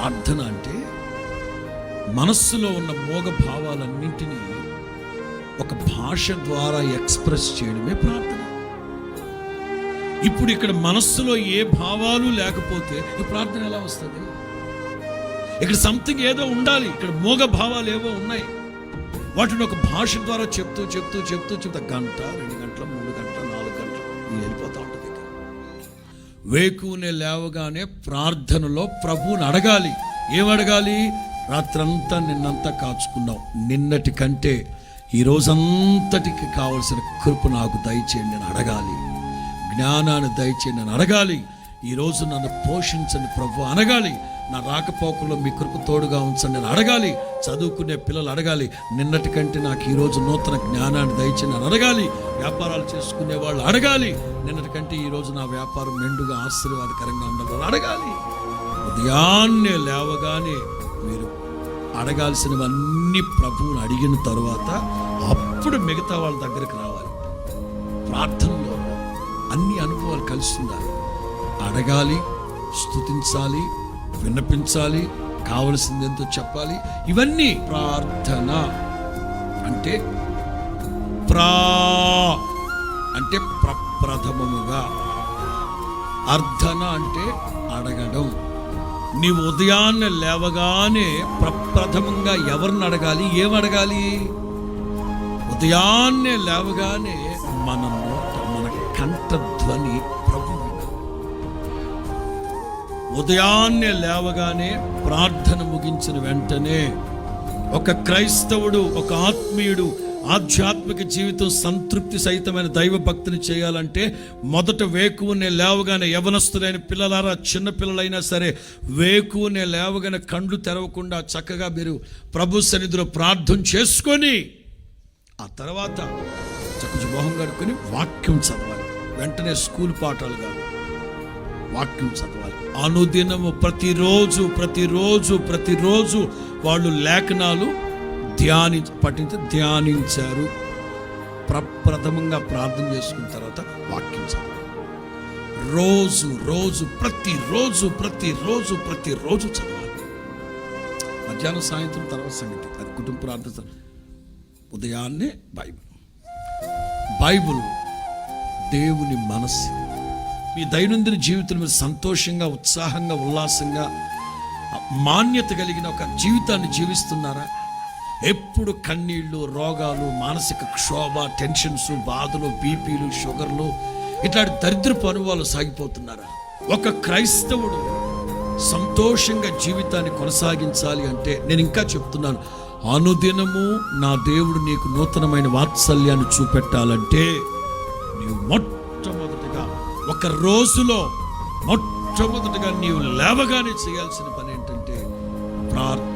ప్రార్థన అంటే మనస్సులో ఉన్న మోగ భావాలన్నింటినీ ఒక భాష ద్వారా ఎక్స్ప్రెస్ చేయడమే ప్రార్థన. ఇప్పుడు ఇక్కడ మనస్సులో ఏ భావాలు లేకపోతే ఈ ప్రార్థన ఎలా వస్తుంది? ఇక్కడ సంథింగ్ ఏదో ఉండాలి. ఇక్కడ మోగ భావాలు ఏవో ఉన్నాయి, వాటిని ఒక భాష ద్వారా చెప్తూ గంట, 2 గంటలు, 3 గంటలు, 4 గంటలు వెళ్ళిపోతూ ఉంటుంది. వేకునే లేవగానే ప్రార్థనలో ప్రభువుని అడగాలి. ఏమడగాలి? రాత్రంతా నిన్నంతా కాచుకున్నావు, నిన్నటి కంటే ఈ రోజంతటికి కావలసిన కృప నాకు దయచేయండి అని అడగాలి. జ్ఞానాన్ని దయచేయండి అని అడగాలి. ఈరోజు నన్ను పోషించండి ప్రభు అనగాలి. నా రాకపోకల్లో మీ కృప తోడుగా ఉంచండి అని అడగాలి. చదువుకునే పిల్లలు అడగాలి, నిన్నటి కంటే నాకు ఈరోజు నూతన జ్ఞానాన్ని దయచేయండి అని అడగాలి. వ్యాపారాలు చేసుకునే వాళ్ళు అడగాలి, నిన్నటి కంటే ఈరోజు నా వ్యాపారం మెండుగా ఆశీర్వాదకరంగా ఉండాలని అడగాలి. ఉదయాన్నే లేవగానే మీరు అడగాల్సినవన్నీ ప్రభువుని అడిగిన తర్వాత అప్పుడు మిగతా వాళ్ళ దగ్గరికి రావాలి. ప్రార్థనలో అన్ని అనుభవాలు కలిసి ఉండాలి. అడగాలి, స్తుతించాలి, విన్నపించాలి, కావలసింది ఎంతో చెప్పాలి. ఇవన్నీ ప్రార్థన అంటే. అంటే ప్రప్రథమముగా, అర్థన అంటే అడగడం. నీవు ఉదయాన్నే లేవగానే ప్రప్రథమంగా ఎవరిని అడగాలి? ఏమడగాలి? ఉదయాన్నే లేవగానే మన కంఠధ్వని ప్రభు. ఉదయాన్నే లేవగానే ప్రార్థన ముగించిన వెంటనే ఒక క్రైస్తవుడు, ఒక ఆత్మీయుడు ఆధ్యాత్మిక జీవితం సంతృప్తి సహితమైన దైవ భక్తిని చేయాలంటే మొదట వేకువనే లేవగానే, యవనస్తులైన పిల్లలారా, చిన్న పిల్లలైనా సరే, వేకువనే లేవగానే కండ్లు తెరవకుండా చక్కగా మీరు ప్రభు సన్నిధిలో ప్రార్థన చేసుకొని ఆ తర్వాత చక్కగా మొహం కడుక్కొని వాక్యం చదవాలి. వెంటనే స్కూల్ పాఠాలు కాదు, వాక్యం చదవాలి. అనుదినము ప్రతిరోజు వాళ్ళు లేఖనాలు ధ్యానించారు. ప్రప్రథమంగా ప్రార్థన చేసుకున్న తర్వాత వాక్యం చదవాలి. ప్రతిరోజు చదవాలి. మధ్యాహ్నం, సాయంత్రం తర్వాత సంగతి, అది కుటుంబ ప్రార్థన. ఉదయాన్నే బైబుల్ దేవుని మనస్సు. మీ దైనందిన జీవితం మీద సంతోషంగా, ఉత్సాహంగా, ఉల్లాసంగా, మాన్యత కలిగిన ఒక జీవితాన్ని జీవిస్తున్నారా? ఎప్పుడు కన్నీళ్ళు, రోగాలు, మానసిక క్షోభ, టెన్షన్స్, బాధలు, బీపీలు, షుగర్లు, ఇట్లాంటి దరిద్రపు అనుభవాలు సాగిపోతున్నారా? ఒక క్రైస్తవుడు సంతోషంగా జీవితాన్ని కొనసాగించాలి అంటే నేను ఇంకా చెప్తున్నాను, అనుదినము నా దేవుడు నీకు నూతనమైన వాత్సల్యాన్ని చూపెట్టాలంటే నీవు మొట్టమొదటిగా, ఒక రోజులో మొట్టమొదటిగా నీవు లేవగానే చేయాల్సిన పని ఏంటంటే ప్రార్థన.